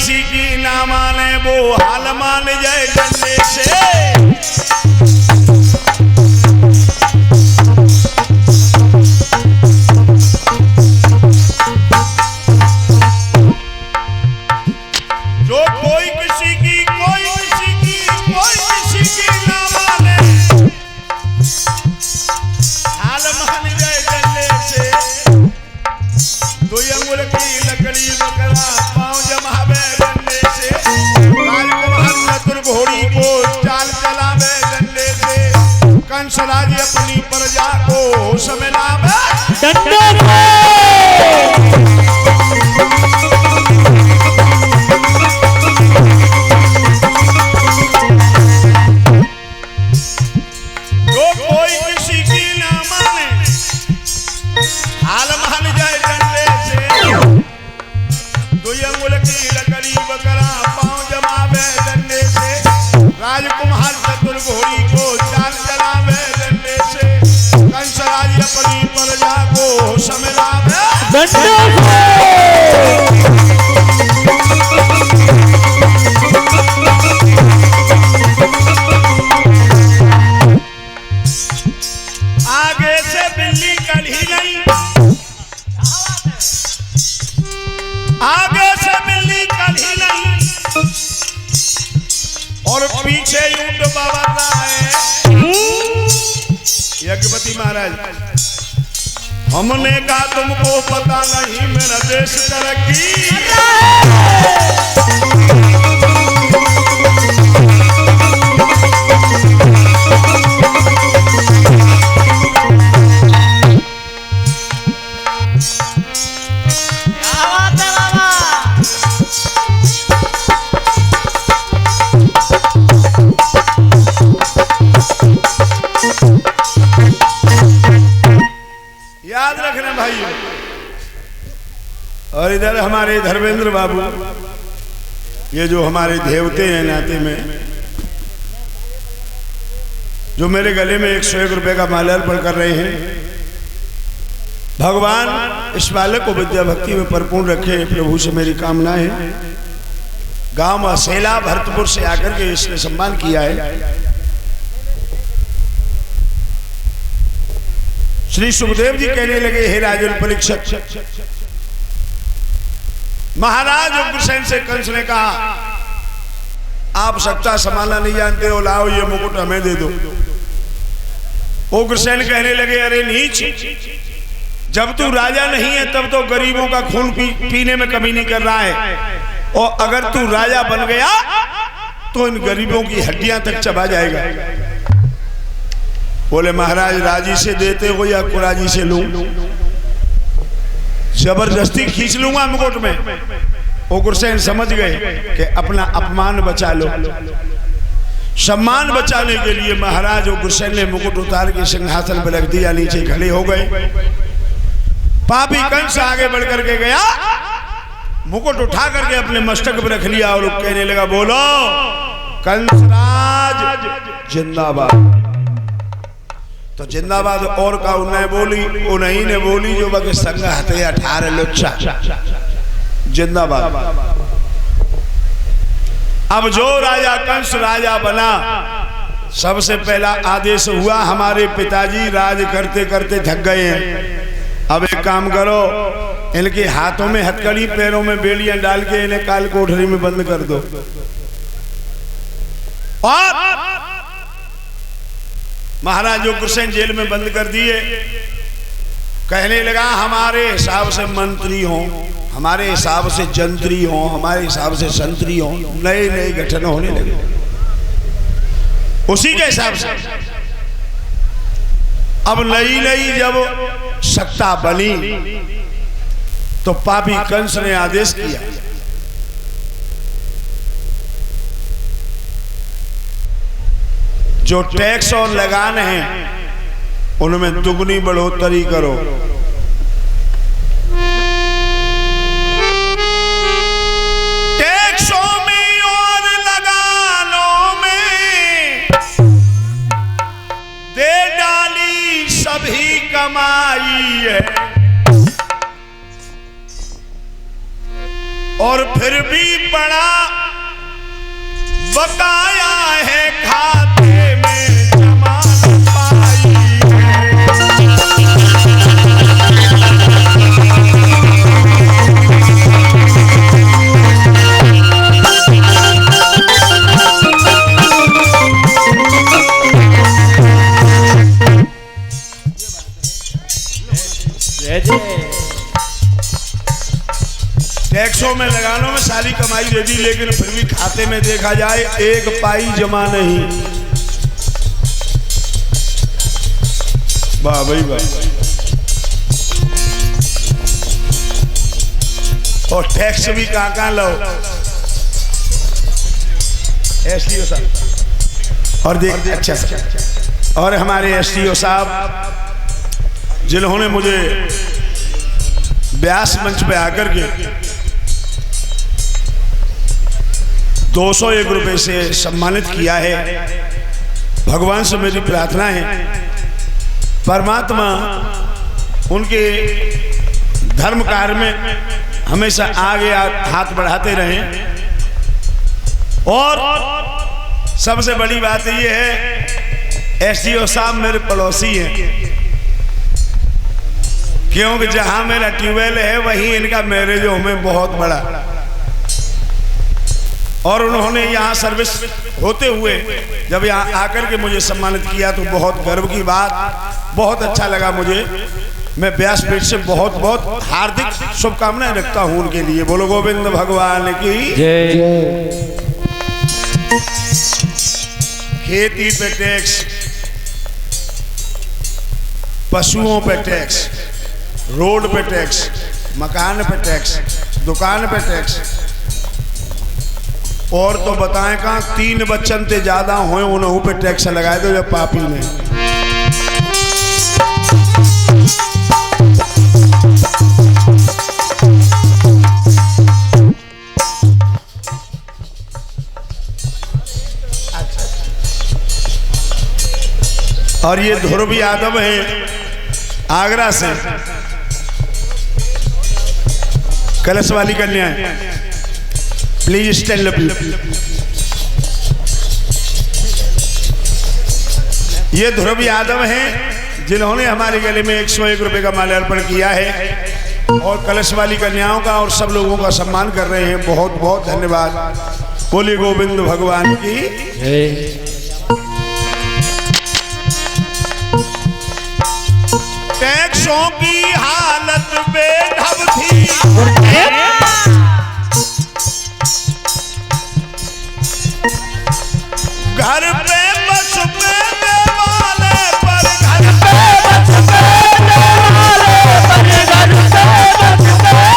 किसी की ना माने वो हाल मान जाए डंडे से। जो कोई किसी की ना माने हाल मान जाए डंडे से। 2 अंगुल की लकड़ी बकरा पांव जमावे डंडे से। राजकुमार चतुर घोड़ी को चाल चलावे डंडे से। कंस राज अपनी प्रजा को समझावे डंडे से। जो कोई किसी की ना माने हाल मान जाए डंडे से। 2 अंगुल की लकड़ी बकरा पांव जमावे डंडे से। राजकुमार चतुर घोड़ी को चाल चलावे डंडे से। कंस राज अपनी प्रजा को समझावे डंडे से। आगे से बिल्ली कढ़ी गई, आगे से बिल्ली कढ़ी गई और पीछे ऊंट बवर रहा है। यज्ञपति महाराज, हमने कहा तुमको पता नहीं मेरा देश तरक्की। याद रखना भाइयों। और इधर हमारे धर्मेंद्र बाबू, ये जो हमारे देवते हैं नाते में, जो मेरे गले में 101 रुपए का माल्यार्पण कर रहे हैं। भगवान इस बालक को विद्या भक्ति में परिपूर्ण रखे, प्रभु से मेरी कामना है। गांव असेला भरतपुर से आकर के इसने सम्मान किया है। श्री सुखदेव जी कहने लगे, हे राजन परीक्षित, महाराज उग्रसेन से कंस ने कहा, आप सत्ता संभालना नहीं जानते हो, लाओ ये मुकुट हमें दे दो। उग्रसेन कहने लगे, अरे नीच, जब तू राजा नहीं है तब तो गरीबों का खून पीने में कमी नहीं कर रहा है, और अगर तू राजा बन गया तो इन गरीबों की हड्डियां तक चबा जाएगा। बोले, महाराज राजी से देते हो या कुराजी से लूं? जबरदस्ती खींच लूंगा मुकुट में। उग्रसेन समझ गए कि अपना अपमान बचा लो। सम्मान बचाने के लिए महाराज उग्रसेन ने मुकुट उतार के सिंहासन पर रख दिया, नीचे खड़े हो गए। पापी कंस आगे बढ़ करके गया, मुकुट उठा करके अपने मस्तक पर रख लिया और कहने लगा, बोलो कंसराज जिंदाबाद। तो जिंदाबाद और का उन्हें बोली, उन्हीं ने बोली जो बके संग हते 18 लुच्चा जिंदाबाद। अब जो राजा कंस राजा बना, सबसे पहला आदेश हुआ, हमारे पिताजी राज करते करते थक गए हैं, अब एक काम करो, इनके हाथों में हथकड़ी पैरों में बेड़ियां डाल के इन्हें काल कोठरी में बंद कर दो। और महाराज उग्रसेन जेल में बंद कर दिए। कहने लगा, हमारे हिसाब से मंत्री हो, हमारे हिसाब से जंत्री हो, हमारे हिसाब से संतरी हो, नए नए गठन होने लगे उसी के हिसाब से। अब नई नई जब सत्ता बनी तो पापी कंस ने आदेश किया, जो टैक्स और लगान हैं उनमें दुगनी बढ़ोतरी करो। टैक्सों में और लगानों में दे डाली सभी कमाई है, और फिर भी बड़ा बकाया है, खाते में जमा पाई टैक्सों में लगानों में सारी कमाई दे दी, लेकिन फिर भी खाते में देखा जाए एक पाई जमा नहीं। वाह भाई वाह। और टैक्स भी कहाँ लो, एसडीओ साहब और देख अच्छा सा। और हमारे एसडीओ साहब जिन्होंने मुझे व्यास मंच पे आकर के 201 रुपए से सम्मानित किया है। भगवान से मेरी प्रार्थना है परमात्मा उनके धर्म कार्य में हमेशा आगे हाथ बढ़ाते रहें। और सबसे बड़ी बात यह है एसडीओ साहब मेरे पड़ोसी हैं, क्योंकि जहां मेरा ट्यूबवेल है वहीं इनका मैरिज होम बहुत बड़ा। और उन्होंने यहाँ सर्विस होते हुए जब यहाँ आकर के मुझे सम्मानित किया तो बहुत गर्व की बात, बहुत अच्छा लगा मुझे। मैं व्यासपीठ से बहुत बहुत हार्दिक शुभकामनाएं रखता हूँ उनके लिए। बोलो गोविंद भगवान की जय। खेती पे टैक्स, पशुओं पे टैक्स, रोड पे टैक्स, मकान पे टैक्स, दुकान पे टैक्स, और तो बताएं कहाँ 3 बच्चन ते ज्यादा हुए उन्होंने पे टैक्स लगाए दो जब पापी ने। और ये ध्रुव यादव है आगरा से, कलश वाली कन्या है। Please stand up. ये ध्रुव यादव हैं जिन्होंने हमारे गले में 101 रुपए का माल्यार्पण किया है और कलश वाली कन्याओं का और सब लोगों का सम्मान कर रहे हैं। बहुत बहुत धन्यवाद। बोले गोविंद भगवान की जय। टैक्सों की हालत बेढब थी, घर पे बस देने वाले पर, घर पे बस देने वाले पर, घर पे बस देने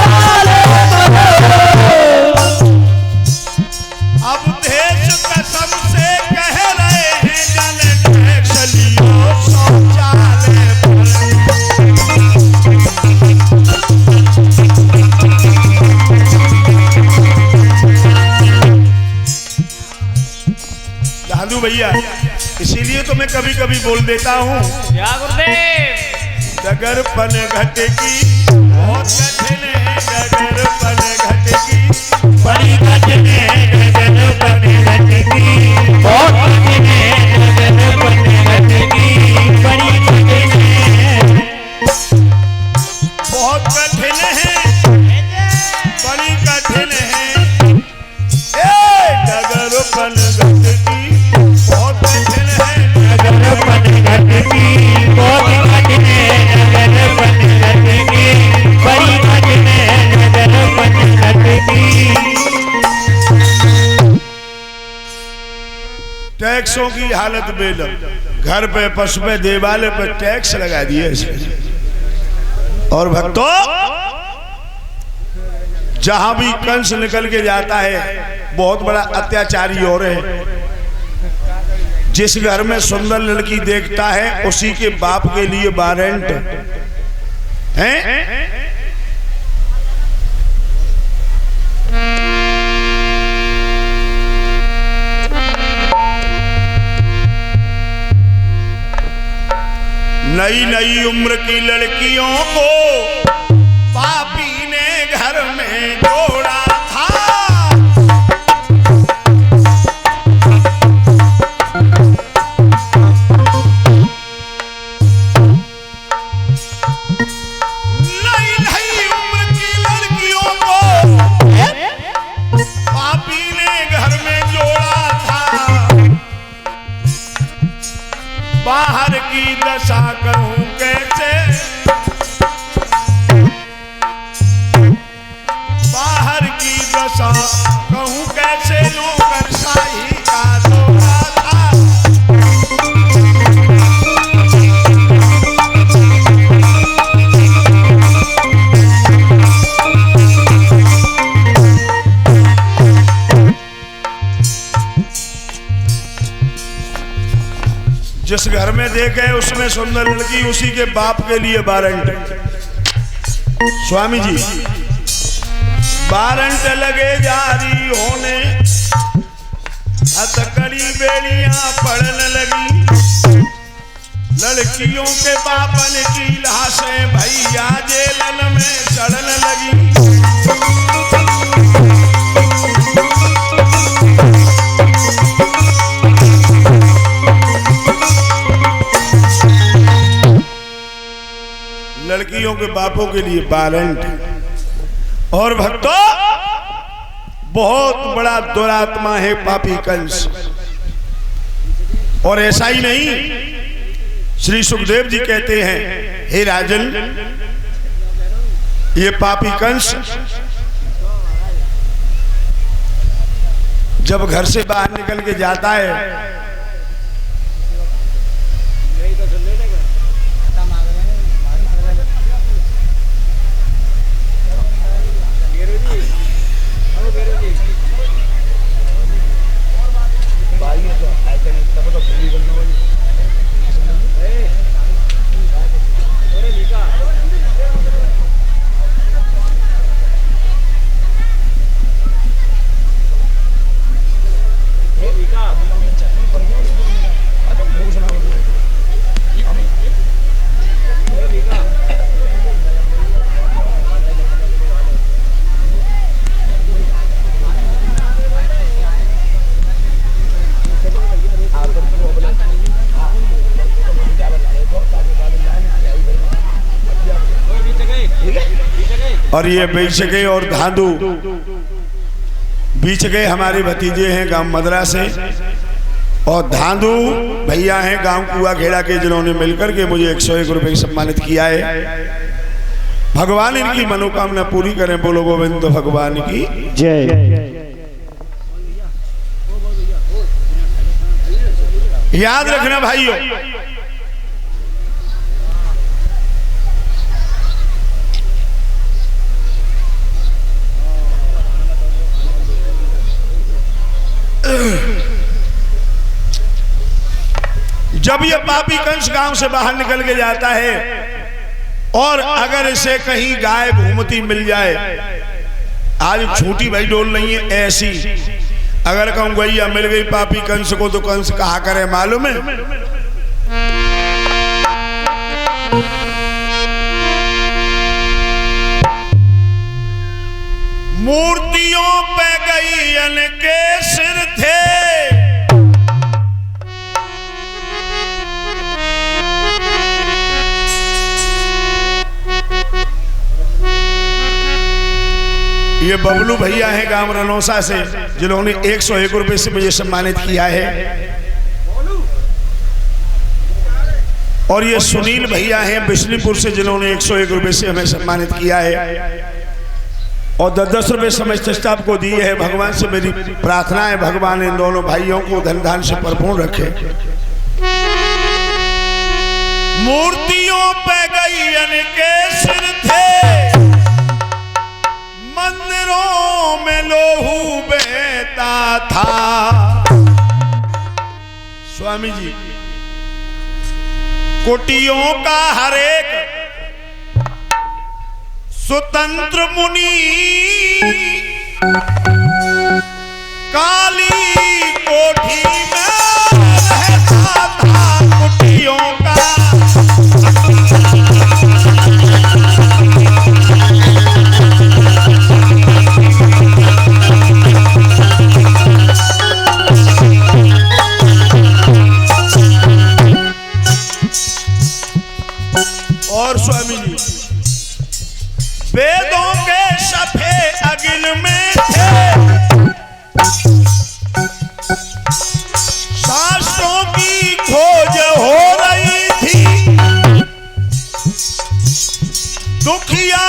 वाले पर। अब देश कसम से कह रहे हैं जल टैक्स लियो शौचालय पर। दादू भैया इसीलिए तो मैं कभी कभी बोल देता हूँ डगर पन घट की बहुत कठिन है, डगर पन घट की बड़ी कठिन है, डगर पन घट की बहुत कठिन है, डगर पन घट की बड़ी कठिन है, बहुत कठिन है, बड़ी कठिन है। डगर पन घट की बहुत कठिन है, डगर पन घट की बहुत कठिन है, डगर पन घट की बड़ी कठिन है, डगर पन घट की। टैक्सों की हालत बेदम, घर पे पशु पे देवालय पे टैक्स लगा दिए। और भक्तों जहां भी कंस निकल के जाता है बहुत बड़ा अत्याचारी और है। जिस घर में सुंदर लड़की देखता है उसी के बाप के लिए वारंट है। नई नई उम्र की लड़कियों को पापी ने घर में जोड़ा था। जिस घर में देखे उसमें सुंदर लड़की उसी के बाप के लिए वारंट। स्वामी जी वारंट लगे जारी होने, हथकड़ी बेड़ियां पड़ने लगी। लड़कियों के बापन की लाशें भैया जेलन में चढ़ने लगी। लड़कियों के बापों के लिए वारंट। और भक्तों बहुत बड़ा दुरात्मा है पापी कंस। और ऐसा ही नहीं, श्री सुखदेव जी कहते हैं हे राजन, ये पापी कंस जब घर से बाहर निकल के जाता है और ये बेच गए और धांधू बीच गए। हमारे भतीजे हैं गांव मदरा से और धांधू भैया हैं गांव कुआ खेड़ा के, जिन्होंने मिलकर के मुझे 101 रुपए सम्मानित किया है। भगवान इनकी मनोकामना पूरी करें। बोलो गोविंद भगवान की जय। याद रखना भाइयों, जब ये पापी कंस गांव से बाहर निकल के जाता है और अगर इसे कहीं गाय घूमती मिल जाए, आज झूठी भाई डोल नहीं है, ऐसी अगर कहूं गैया मिल गई पापी कंस को, तो कंस कहा करे मालूम है? मूर्तियों पे गई के सिर थे, ये बबलू भैया हैं गांव रनौसा से, जिन्होंने 101 रुपए से मुझे सम्मानित किया है। और ये सुनील भैया हैं बिजलीपुर से, जिन्होंने 101 रुपए से हमें सम्मानित किया है और 10-10 रुपए समझ आपको दिए हैं। भगवान से मेरी प्रार्थना है, भगवान इन दोनों भाइयों को धन धान से भरपूर रखे। मूर्तियों पे गई के सिर थे, मंदिरों में लोहू बहता था। स्वामी जी कुटियों का हर एक स्वतंत्र मुनि, काली कोठी में रहता था कुटियों का। और स्वामी जी वेदों के सफे अगिन में थे, शास्त्रों की खोज हो रही थी। दुखिया